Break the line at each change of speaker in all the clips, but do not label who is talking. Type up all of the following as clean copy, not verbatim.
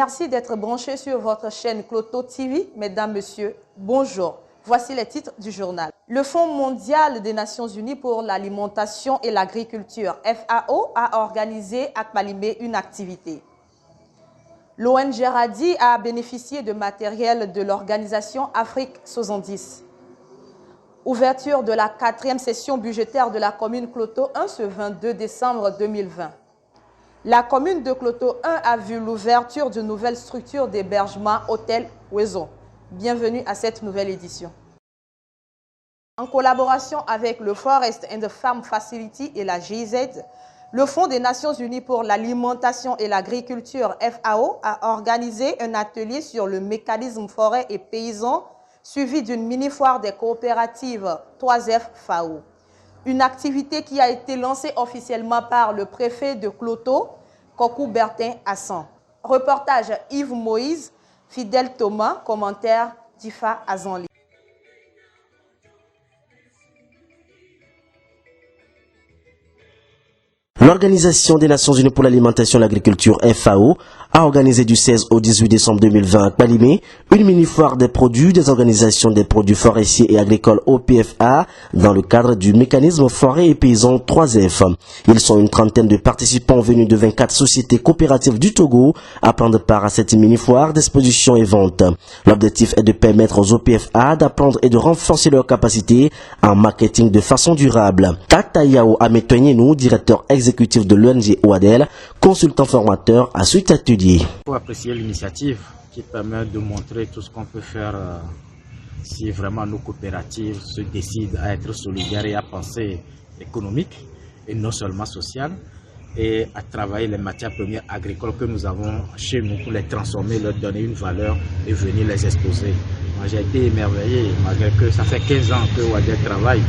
Merci d'être branchés sur votre chaîne Cloto TV. Mesdames, Messieurs, bonjour. Voici les titres du journal. Le Fonds mondial des Nations Unies pour l'alimentation et l'agriculture, FAO, a organisé à Kpalimé une activité. L'ONG Radi a bénéficié de matériel de l'organisation Afrique 70. Ouverture de la 4e session budgétaire de la commune Cloto 1 ce 22 décembre 2020. La commune de Cloto 1 a vu l'ouverture d'une nouvelle structure d'hébergement Hôtel Wezo. Bienvenue à cette nouvelle édition. En collaboration avec le Forest and Farm Facility et la GIZ, le Fonds des Nations Unies pour l'alimentation et l'agriculture, FAO, a organisé un atelier sur le mécanisme forêt et paysan, suivi d'une mini-foire des coopératives 3F FAO. Une activité qui a été lancée officiellement par le préfet de Cloto, Kokou Bertin Hassan. Reportage Yves Moïse, Fidèle Thomas, commentaire d'Ifa Azanli.
L'Organisation des Nations Unies pour l'alimentation et l'agriculture, FAO, a organisé du 16 au 18 décembre 2020 à Kpalimé une mini-foire des produits des organisations des produits forestiers et agricoles OPFA dans le cadre du mécanisme forêt et paysan 3F. Ils sont une trentaine de participants venus de 24 sociétés coopératives du Togo à prendre part à cette mini-foire d'exposition et vente. L'objectif est de permettre aux OPFA d'apprendre et de renforcer leurs capacités en marketing de façon durable. Tata Yao Ametonyenu, directeur exécutif de l'ONG OADEL, consultant formateur à cet atelier.
Il faut apprécier l'initiative qui permet de montrer tout ce qu'on peut faire si vraiment nos coopératives se décident à être solidaires et à penser économique et non seulement sociale, et à travailler les matières premières agricoles que nous avons chez nous pour les transformer, leur donner une valeur et venir les exposer. Moi j'ai été émerveillé malgré que ça fait 15 ans que OADEL travaille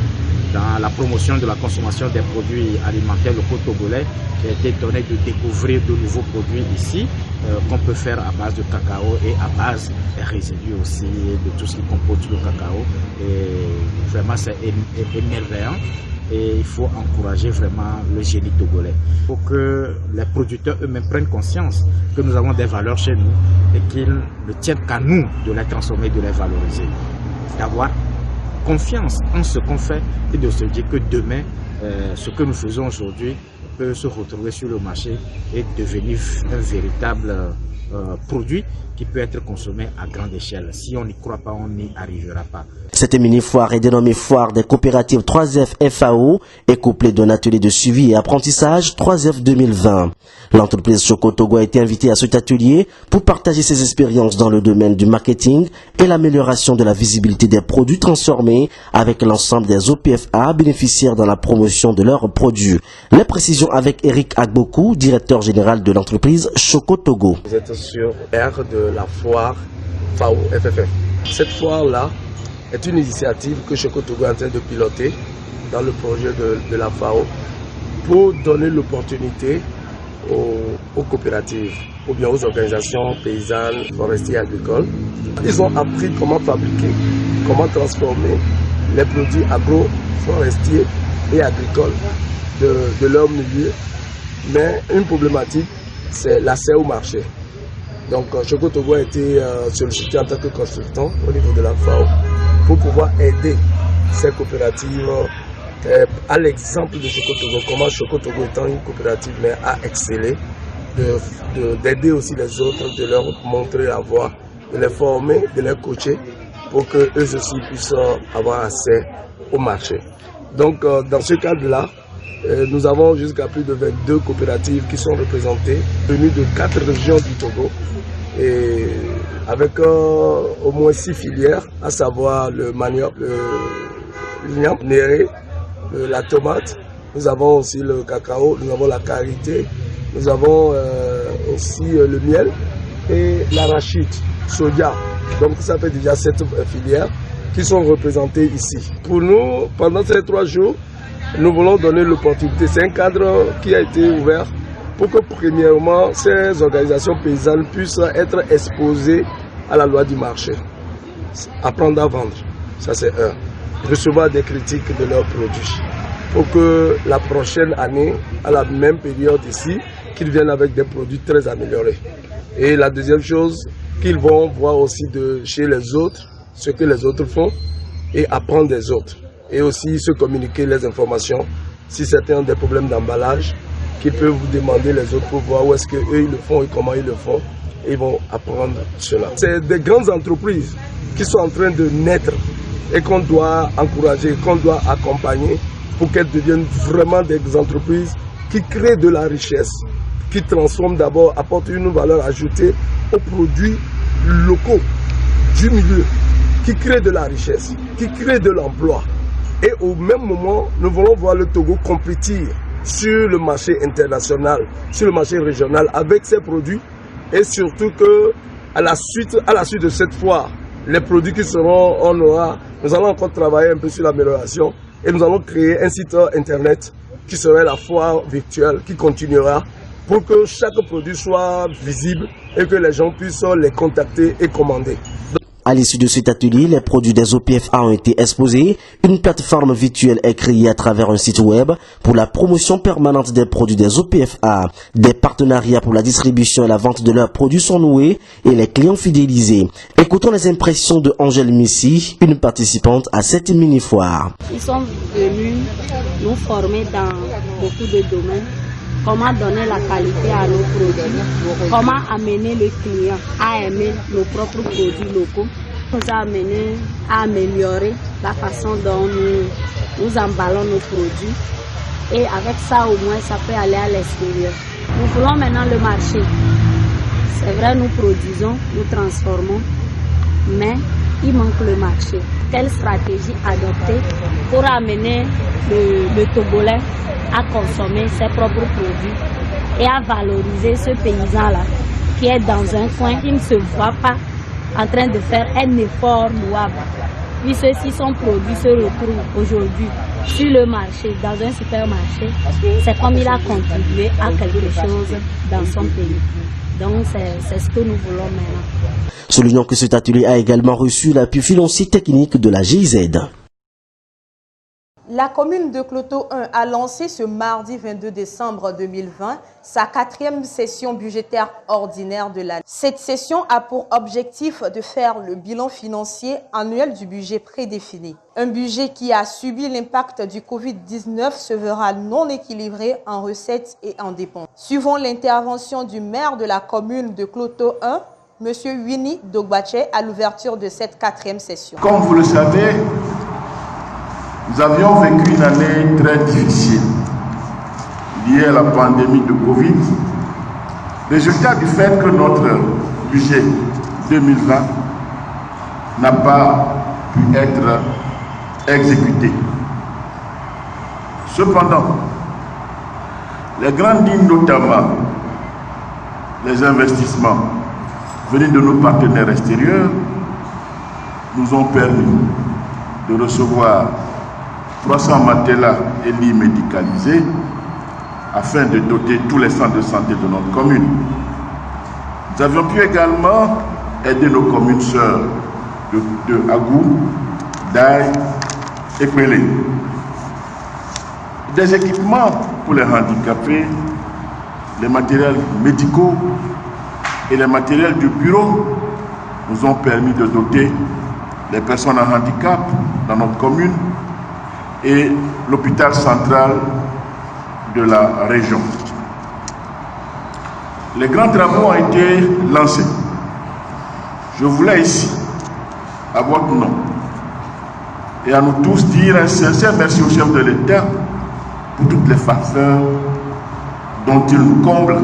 dans la promotion de la consommation des produits alimentaires locaux togolais. J'ai été étonné de découvrir de nouveaux produits ici qu'on peut faire à base de cacao et à base des résidus aussi, de tout ce qui compose le cacao. Et vraiment c'est émerveillant et il faut encourager vraiment le génie togolais. Il faut que les producteurs eux-mêmes prennent conscience que nous avons des valeurs chez nous et qu'ils ne tiennent qu'à nous de les transformer, de les valoriser. D'avoir confiance en ce qu'on fait et de se dire que demain, ce que nous faisons aujourd'hui peut se retrouver sur le marché et devenir un véritable produit qui peut être consommé à grande échelle. Si on n'y croit pas, on n'y arrivera pas.
Cette mini-foire est dénommée Foire des coopératives 3F FAO et couplée d'un atelier de suivi et apprentissage 3F 2020. L'entreprise Choco Togo a été invitée à cet atelier pour partager ses expériences dans le domaine du marketing et l'amélioration de la visibilité des produits transformés avec l'ensemble des OPFA bénéficiaires dans la promotion de leurs produits. Les précisions avec Eric Agbokou, directeur général de l'entreprise Choco Togo.
Vous êtes sur l'aire de la foire FAO FFF. Cette foire-là est une initiative que Choco Togo est en train de piloter dans le projet de la FAO pour donner l'opportunité aux coopératives ou bien aux organisations paysannes, forestières et agricoles. Ils ont appris comment fabriquer, comment transformer les produits agro-forestiers et agricoles de leur milieu. Mais une problématique, c'est l'accès au marché. Donc Choco Togo a été sollicité en tant que consultant au niveau de la FAO pour pouvoir aider ces coopératives à l'exemple de Choco Togo, comment Choco Togo étant une coopérative mais a excellé, d'aider aussi les autres, de leur montrer la voie, de les former, de les coacher pour qu'eux aussi puissent avoir accès au marché. Donc dans ce cadre-là, nous avons jusqu'à plus de 22 coopératives qui sont représentées, venues de 4 régions du Togo, et avec au moins 6 filières, à savoir le manioc, le l'igname, néré, la tomate, nous avons aussi le cacao, nous avons la karité, nous avons aussi le miel et l'arachide, soja. Donc ça fait déjà 7 filières qui sont représentées ici. Pour nous, pendant ces 3 jours, nous voulons donner l'opportunité. C'est un cadre qui a été ouvert pour que premièrement ces organisations paysannes puissent être exposées à la loi du marché, apprendre à vendre, ça c'est un, recevoir des critiques de leurs produits, pour que la prochaine année, à la même période ici, qu'ils viennent avec des produits très améliorés. Et la deuxième chose, qu'ils vont voir aussi de chez les autres, ce que les autres font, et apprendre des autres. Et aussi se communiquer les informations. Si certains ont des problèmes d'emballage, qu'ils peuvent vous demander les autres pour voir où est-ce qu'eux ils le font et comment ils le font. Et ils vont apprendre cela. C'est des grandes entreprises qui sont en train de naître et qu'on doit encourager, qu'on doit accompagner pour qu'elles deviennent vraiment des entreprises qui créent de la richesse, qui transforment d'abord, apportent une valeur ajoutée aux produits locaux du milieu, qui créent de la richesse, qui créent de l'emploi. Et au même moment, nous voulons voir le Togo compétir sur le marché international, sur le marché régional avec ses produits et surtout que à la suite de cette foire, les produits qui seront, nous allons encore travailler un peu sur l'amélioration et nous allons créer un site internet qui serait la foire virtuelle qui continuera pour que chaque produit soit visible et que les gens puissent les contacter et commander.
À l'issue de cet atelier, les produits des OPFA ont été exposés. Une plateforme virtuelle est créée à travers un site web pour la promotion permanente des produits des OPFA. Des partenariats pour la distribution et la vente de leurs produits sont noués et les clients fidélisés. Écoutons les impressions de Angèle Missi, une participante à cette mini-foire.
Ils sont venus nous former dans beaucoup de domaines. Comment donner la qualité à nos produits, comment amener le client à aimer nos propres produits locaux, nous a amené à améliorer la façon dont nous emballons nos produits et avec ça au moins ça peut aller à l'extérieur. Nous voulons maintenant le marché. C'est vrai, nous produisons, nous transformons, mais il manque le marché. Quelle stratégie adopter pour amener le Togolais à consommer ses propres produits et à valoriser ce paysan-là qui est dans un coin, qui ne se voit pas en train de faire un effort louable. Puis ceux-ci sont produits, se retrouvent aujourd'hui sur le marché, dans un supermarché. C'est comme il a contribué à quelque chose dans son pays. Donc c'est ce que nous voulons maintenant.
Soulignons que cet atelier a également reçu l'appui financier technique de la GIZ.
La commune de Kloto 1 a lancé ce mardi 22 décembre 2020 sa 4e session budgétaire ordinaire de l'année. Cette session a pour objectif de faire le bilan financier annuel du budget prédéfini. Un budget qui a subi l'impact du Covid-19 se verra non équilibré en recettes et en dépenses. Suivant l'intervention du maire de la commune de Kloto 1, M. Winnie Dogbache, à l'ouverture de cette 4e session.
Comme vous le savez, nous avions vécu une année très difficile liée à la pandémie de Covid. Résultat du fait que notre budget 2020 n'a pas pu être exécuté. Cependant, les grandes lignes, notamment les investissements venus de nos partenaires extérieurs, nous ont permis de recevoir 300 matelas et lits médicalisés afin de doter tous les centres de santé de notre commune. Nous avions pu également aider nos communes sœurs de Agou, Daï et Kwélé. Des équipements pour les handicapés, les matériels médicaux et les matériels du bureau nous ont permis de doter les personnes en handicap dans notre commune et l'hôpital central de la région. Les grands travaux ont été lancés. Je voulais ici, à votre nom, et à nous tous dire un sincère merci au chef de l'État pour toutes les faveurs dont il nous comble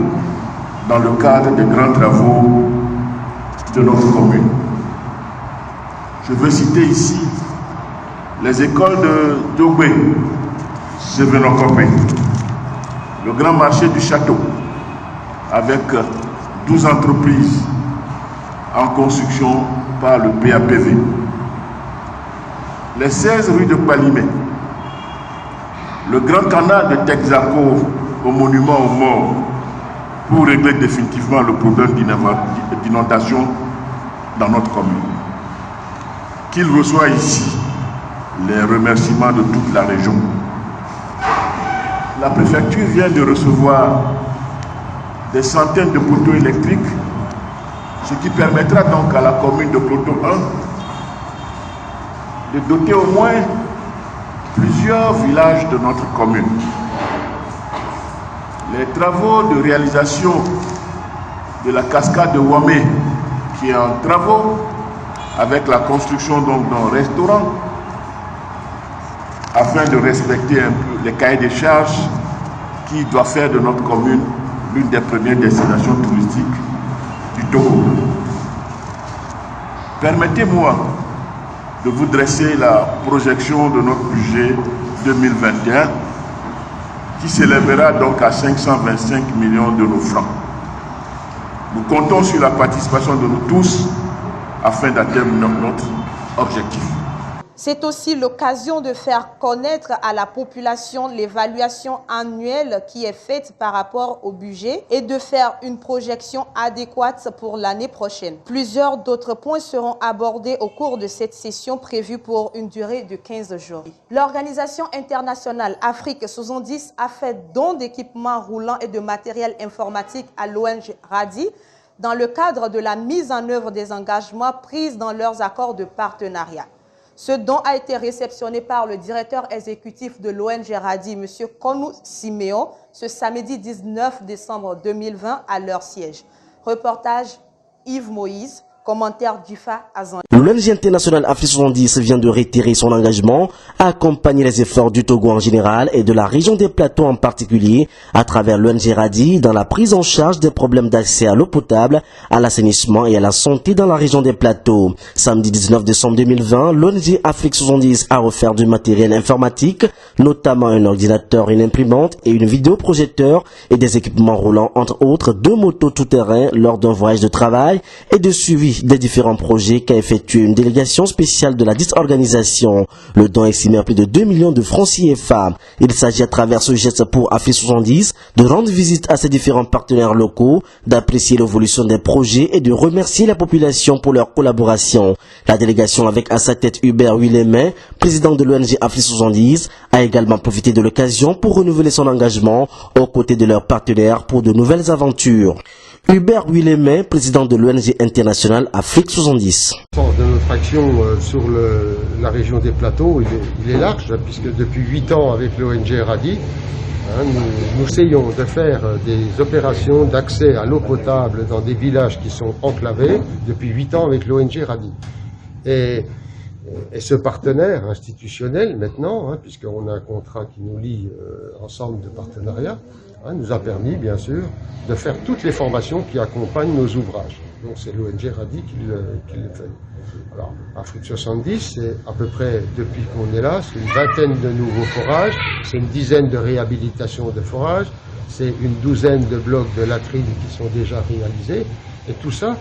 dans le cadre des grands travaux de notre commune. Je veux citer ici les écoles de Dogbe, Sevenokopé, le grand marché du château, avec 12 entreprises en construction par le PAPV, les 16 rues de Palimé, le grand canal de Texaco au monument aux morts pour régler définitivement le problème d'inondation dans notre commune. Qu'il reçoit ici les remerciements de toute la région. La préfecture vient de recevoir des centaines de poteaux électriques ce qui permettra donc à la commune de Kloto 1 de doter au moins plusieurs villages de notre commune. Les travaux de réalisation de la cascade de Wamé, qui est en travaux, avec la construction donc d'un restaurant, afin de respecter un peu les cahiers des charges qui doivent faire de notre commune l'une des premières destinations touristiques du Togo. Permettez-moi de vous dresser la projection de notre budget 2021 qui s'élèvera donc à 525 millions d'euros francs. Nous comptons sur la participation de nous tous afin d'atteindre notre objectif.
C'est aussi l'occasion de faire connaître à la population l'évaluation annuelle qui est faite par rapport au budget et de faire une projection adéquate pour l'année prochaine. Plusieurs d'autres points seront abordés au cours de cette session prévue pour une durée de 15 jours. L'Organisation internationale Afrique 70 a fait don d'équipements roulants et de matériel informatique à l'ONG RADI dans le cadre de la mise en œuvre des engagements pris dans leurs accords de partenariat. Ce don a été réceptionné par le directeur exécutif de l'ONG RADI, M. Konou Siméon, ce samedi 19 décembre 2020 à leur siège. Reportage Yves Moïse, commentaire d'Ufa Azan.
L'ONG internationale Afrique 70 vient de réitérer son engagement à accompagner les efforts du Togo en général et de la région des plateaux en particulier à travers l'ONG RADI dans la prise en charge des problèmes d'accès à l'eau potable, à l'assainissement et à la santé dans la région des plateaux. Samedi 19 décembre 2020, l'ONG Afrique 70 a offert du matériel informatique, notamment un ordinateur, une imprimante et une vidéoprojecteur et des équipements roulants, entre autres 2 motos tout-terrain lors d'un voyage de travail et de suivi des différents projets qu'a effectué une délégation spéciale de la dite organisation. Le don est estimé à plus de 2 millions de francs CFA. Il s'agit à travers ce geste pour Afrique 70 de rendre visite à ses différents partenaires locaux, d'apprécier l'évolution des projets et de remercier la population pour leur collaboration. La délégation avec à sa tête Hubert Willemin, président de l'ONG Afrique 70, a également profité de l'occasion pour renouveler son engagement aux côtés de leurs partenaires pour de nouvelles aventures. Hubert Willemin, président de l'ONG internationale Afrique 70.
De notre action sur la région des plateaux, il est large, puisque depuis 8 ans avec l'ONG RADI, nous essayons de faire des opérations d'accès à l'eau potable dans des villages qui sont enclavés depuis 8 ans avec l'ONG RADI. Et ce partenaire institutionnel maintenant, puisqu'on a un contrat qui nous lie ensemble de partenariat, nous a permis bien sûr de faire toutes les formations qui accompagnent nos ouvrages. Donc c'est l'ONG RADI qui le fait. Alors Afrique 70, c'est à peu près, depuis qu'on est là, c'est une vingtaine de nouveaux forages, c'est une dizaine de réhabilitations de forages, c'est une douzaine de blocs de latrines qui sont déjà réalisés. Et tout ça,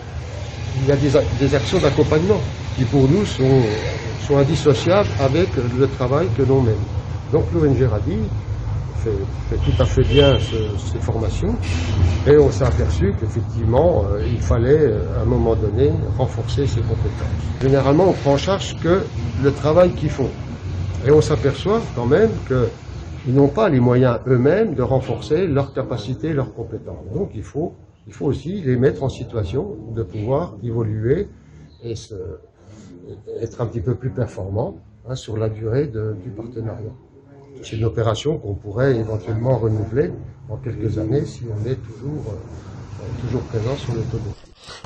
il y a des actions d'accompagnement qui pour nous sont indissociables avec le travail que l'on mène. Donc l'ONG RADI fait tout à fait bien ces formations et on s'est aperçu qu'effectivement il fallait à un moment donné renforcer ses compétences. Généralement on prend en charge que le travail qu'ils font et on s'aperçoit quand même qu'ils n'ont pas les moyens eux-mêmes de renforcer leurs capacités, leurs compétences. Donc il faut aussi les mettre en situation de pouvoir évoluer et être un petit peu plus performants sur la durée du partenariat. C'est une opération qu'on pourrait éventuellement renouveler dans quelques années si on est toujours présent sur le Togo.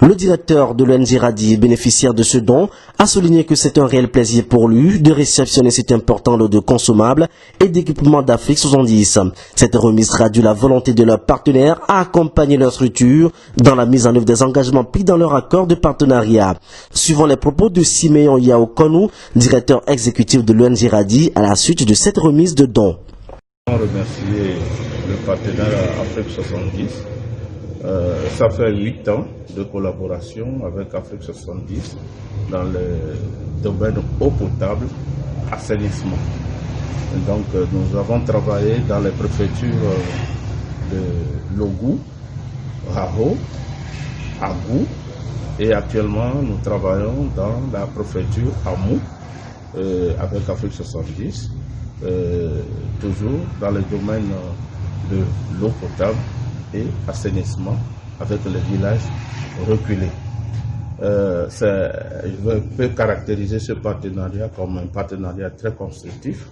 Le directeur de l'ONG RADI, bénéficiaire de ce don, a souligné que c'est un réel plaisir pour lui de réceptionner cet important lot de consommables et d'équipements d'Afrique 70. Cette remise traduit la volonté de leurs partenaires à accompagner leur structure dans la mise en œuvre des engagements pris dans leur accord de partenariat. Suivant les propos de Siméon Yao Konou, directeur exécutif de l'ONG RADI, à la suite de cette remise de dons.
Je veux remercier le partenaire Afrique 70. Ça fait 8 ans de collaboration avec Afrique 70 dans le domaine eau potable, assainissement. Et donc nous avons travaillé dans les préfectures de Logou, Rabo, Agou et actuellement nous travaillons dans la préfecture Amou avec Afrique 70, toujours dans le domaine de l'eau potable et assainissement avec les villages reculés. je peux caractériser ce partenariat comme un partenariat très constructif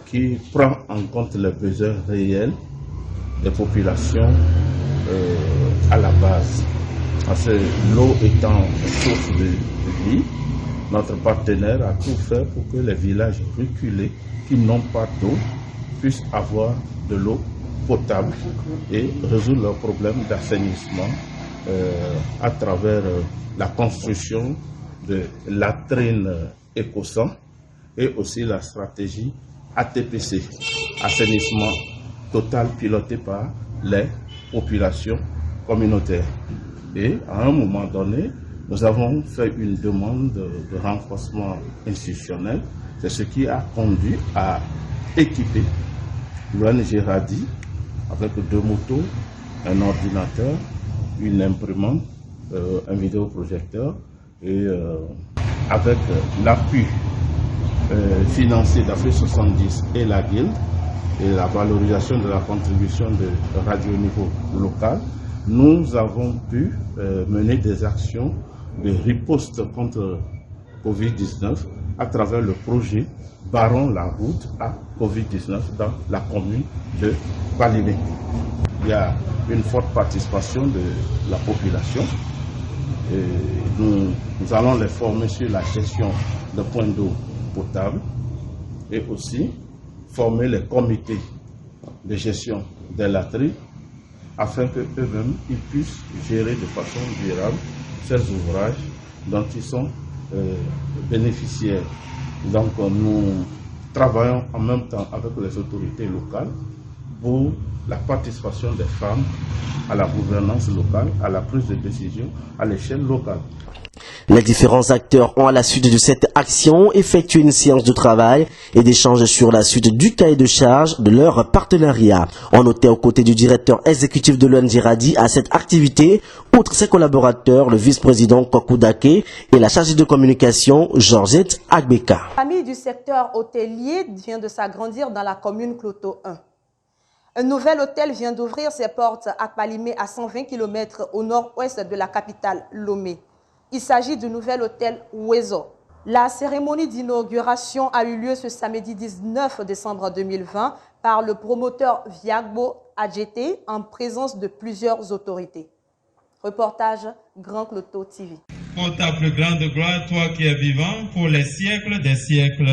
qui prend en compte les besoins réels des populations à la base. Parce que l'eau étant source de vie, notre partenaire a tout fait pour que les villages reculés qui n'ont pas d'eau puissent avoir de l'eau potable et résoudre leurs problèmes d'assainissement à travers la construction de latrines éco-sang et aussi la stratégie ATPC, assainissement total piloté par les populations communautaires. Et à un moment donné, nous avons fait une demande de renforcement institutionnel. C'est ce qui a conduit à équiper l'ONG RADI avec 2 motos, un ordinateur, une imprimante, un vidéoprojecteur et avec l'appui financier d'Afrique 70 et la Guilde et la valorisation de la contribution de radio au niveau local, nous avons pu mener des actions de riposte contre Covid-19 à travers le projet Barrons la route à Covid-19 dans la commune de Palimé. Il y a une forte participation de la population. Et nous allons les former sur la gestion de points d'eau potable et aussi former les comités de gestion des latrines afin qu'eux-mêmes puissent gérer de façon durable ces ouvrages dont ils sont bénéficiaires. Donc nous travaillons en même temps avec les autorités locales pour la participation des femmes à la gouvernance locale, à la prise de décision à l'échelle locale.
Les différents acteurs ont à la suite de cette action effectué une séance de travail et d'échange sur la suite du cahier de charge de leur partenariat. On notait aux côtés du directeur exécutif de l'ONG RADI à cette activité, outre ses collaborateurs, le vice-président Kokou Dake et la chargée de communication Georgette Agbeka.
La famille du secteur hôtelier vient de s'agrandir dans la commune Cloto 1. Un nouvel hôtel vient d'ouvrir ses portes à Palimé, à 120 km au nord-ouest de la capitale Lomé. Il s'agit du nouvel hôtel Wezo. La cérémonie d'inauguration a eu lieu ce samedi 19 décembre 2020 par le promoteur Viagbo AGT en présence de plusieurs autorités. Reportage Grand Cloto TV.
Pour ta plus grande gloire, toi qui es vivant pour les siècles des siècles.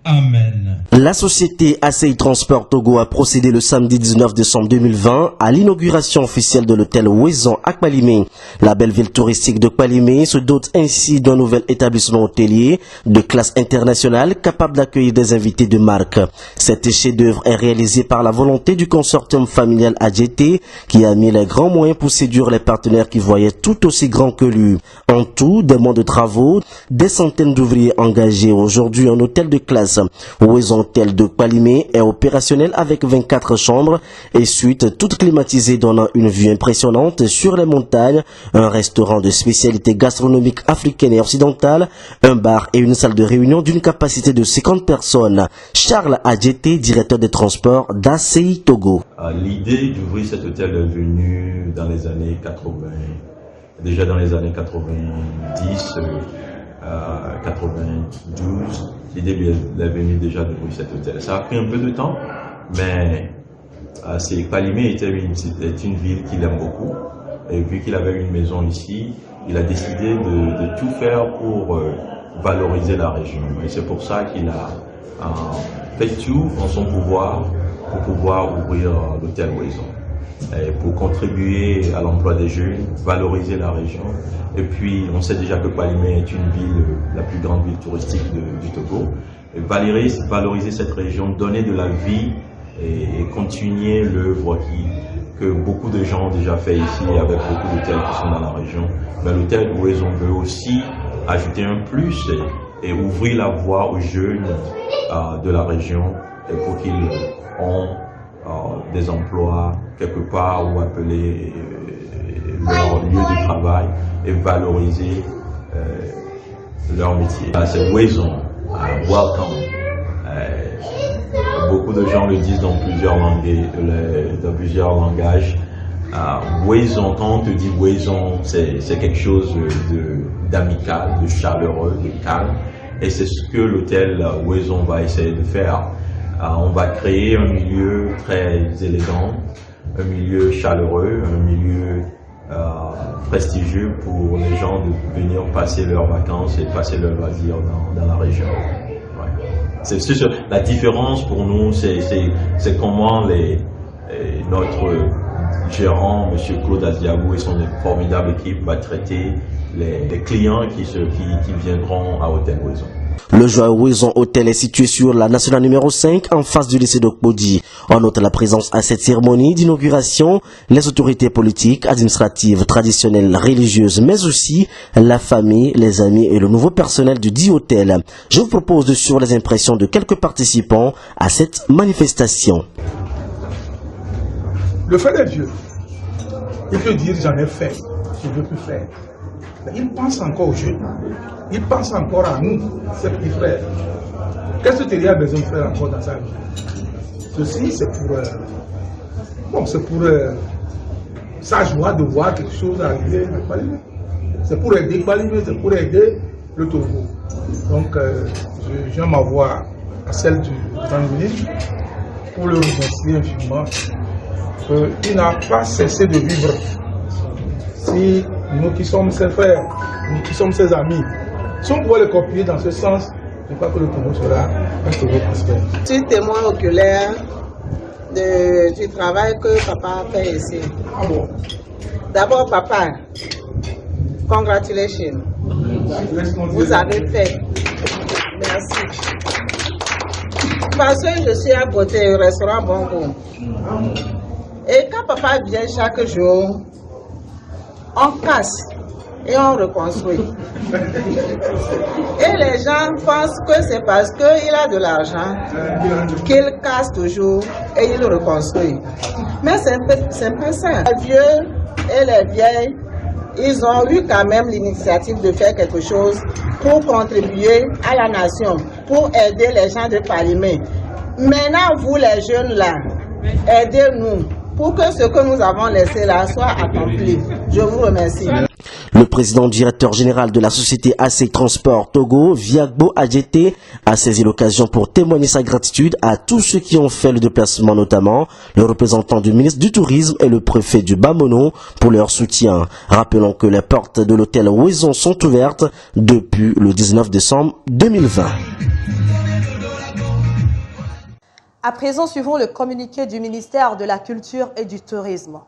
Amen.
La société ACI Transport Togo a procédé le samedi 19 décembre 2020 à l'inauguration officielle de l'hôtel Ouezon à Kpalimé. La belle ville touristique de Kpalimé se dote ainsi d'un nouvel établissement hôtelier de classe internationale capable d'accueillir des invités de marque. Cet chef-d'œuvre est réalisé par la volonté du consortium familial AGT qui a mis les grands moyens pour séduire les partenaires qui voyaient tout aussi grand que lui. En tout, des mois de travaux, des centaines d'ouvriers engagés. Aujourd'hui, un hôtel de classe Ouezon Hôtel de Kpalimé est opérationnel avec 24 chambres et suites toutes climatisées donnant une vue impressionnante sur les montagnes, un restaurant de spécialité gastronomique africaine et occidentale, un bar et une salle de réunion d'une capacité de 50 personnes. Charles Adjeté, directeur des transports d'ACI Togo.
L'idée d'ouvrir cet hôtel est venue dans les années 80, déjà dans les années 90, 92, l'idée est venue déjà d'ouvrir cet hôtel. Ça a pris un peu de temps, mais Palimé est une ville qu'il aime beaucoup. Et vu qu'il avait une maison ici, il a décidé de tout faire pour valoriser la région. Et c'est pour ça qu'il a fait tout en son pouvoir pour pouvoir ouvrir l'hôtel Ouezon. Et pour contribuer à l'emploi des jeunes, valoriser la région. Et puis, on sait déjà que Palimé est une ville, la plus grande ville touristique du Togo. Et valoriser cette région, donner de la vie et continuer l'œuvre que beaucoup de gens ont déjà fait ici avec beaucoup d'hôtels qui sont dans la région. Mais l'hôtel Ouezon veut aussi ajouter un plus et ouvrir la voie aux jeunes de la région et pour qu'ils aient des emplois quelque part ou appeler leur lieu de travail et valoriser leur métier. C'est Ouezon, welcome. Beaucoup de gens le disent dans plusieurs langages. Wezon, quand on te dit Wezon, c'est quelque chose d'amical, de chaleureux, de calme. Et c'est ce que l'hôtel Wezon va essayer de faire. On va créer un milieu très élégant, un milieu chaleureux, un milieu prestigieux pour les gens de venir passer leurs vacances et passer leurs loisirs dans la région. Ouais. La différence pour nous, c'est comment notre gérant, M. Claude Aziabou, et son formidable équipe va traiter les clients qui viendront à Hôtel Wezon.
Le Joyeux Wezon Hôtel est situé sur la nationale numéro 5 en face du lycée d'Okpodi. On note la présence à cette cérémonie d'inauguration les autorités politiques, administratives, traditionnelles, religieuses, mais aussi la famille, les amis et le nouveau personnel du dit hôtel. Je vous propose de suivre les impressions de quelques participants à cette manifestation.
Le frère est vieux. Il peut dire j'en ai fait, je ne veux plus faire. Mais il pense encore aux jeunes. Il pense encore à nous, ses petits frères. Qu'est-ce que tu as besoin de faire encore dans sa vie? Ceci, c'est pour sa joie de voir quelque chose arriver à Kpalimé. C'est pour aider Kpalimé, c'est pour aider le Togo. Donc, je viens m'avoir à celle du Premier ministre pour le remercier infiniment. Il n'a pas cessé de vivre. Si nous qui sommes ses frères, nous qui sommes ses amis, si on pouvait le copier dans ce sens, je crois que le Togo sera un Togo prospère.
Je suis témoin oculaire du travail que papa a fait ici.
Ah bon?
D'abord, papa, congratulations. Vous avez fait. Merci. Parce que je suis à côté du restaurant Bongo. Et quand papa vient chaque jour, on casse et on reconstruit. Et les gens pensent que c'est parce qu'il a de l'argent qu'il casse toujours et il reconstruit. Mais c'est un peu ça. Les vieux et les vieilles, ils ont eu quand même l'initiative de faire quelque chose pour contribuer à la nation, pour aider les gens de Kpalimé. Maintenant, vous les jeunes là, aidez-nous pour que ce que nous avons laissé là soit accompli. Je vous remercie.
Le président directeur général de la société AC Transport Togo, Viagbo Adjete, a saisi l'occasion pour témoigner sa gratitude à tous ceux qui ont fait le déplacement, notamment le représentant du ministre du Tourisme et le préfet du Bamono pour leur soutien. Rappelons que les portes de l'hôtel Wezon sont ouvertes depuis le 19 décembre 2020.
À présent, suivons le communiqué du ministère de la Culture et du Tourisme.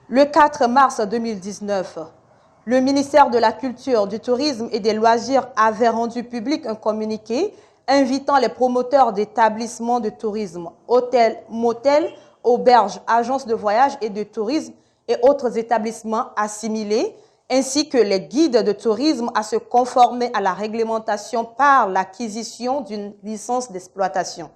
Le 4 mars 2019, le ministère de la Culture, du Tourisme et des Loisirs avait rendu public un communiqué invitant les promoteurs d'établissements de tourisme, hôtels, motels, auberges, agences de voyage et de tourisme et autres établissements assimilés, ainsi que les guides de tourisme à se conformer à la réglementation par l'acquisition d'une licence d'exploitation.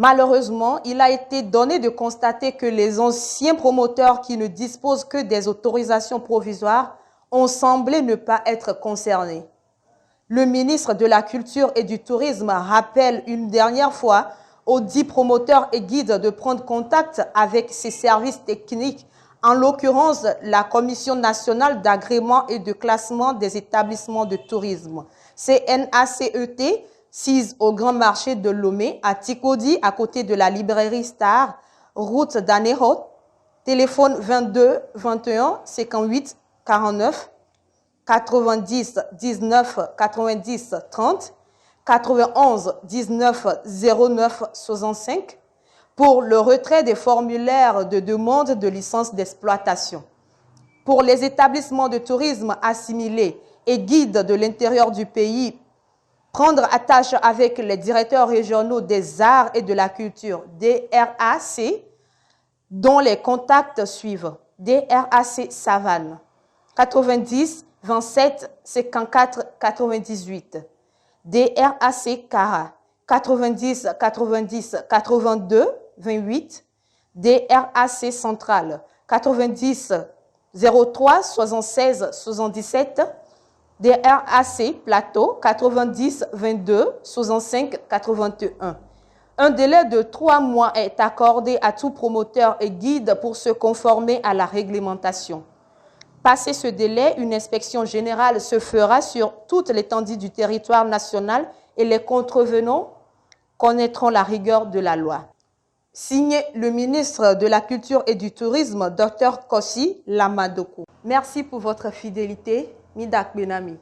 Malheureusement, il a été donné de constater que les anciens promoteurs qui ne disposent que des autorisations provisoires ont semblé ne pas être concernés. Le ministre de la Culture et du Tourisme rappelle une dernière fois aux 10 promoteurs et guides de prendre contact avec ses services techniques, en l'occurrence la Commission nationale d'agrément et de classement des établissements de tourisme, CNACET, sise au Grand Marché de Lomé, à Tikodi, à côté de la librairie Star, route d'Anéhot, téléphone 22 21 58 49 90 19 90 30 91 19 09 65 pour le retrait des formulaires de demande de licence d'exploitation. Pour les établissements de tourisme assimilés et guides de l'intérieur du pays, prendre attache avec les directeurs régionaux des arts et de la culture, DRAC, dont les contacts suivent. DRAC Savane, 90 27 54 98. DRAC Cara, 90 90 82 28. DRAC Centrale, 90 03 76 77. DRAC Plateau, 90 22 65 81. Un délai de 3 mois est accordé à tout promoteur et guide pour se conformer à la réglementation. Passé ce délai, une inspection générale se fera sur toute l'étendue du territoire national et les contrevenants connaîtront la rigueur de la loi. Signé le ministre de la Culture et du Tourisme, Dr Kossi Lamadokou. Merci pour votre fidélité. Midak Benami.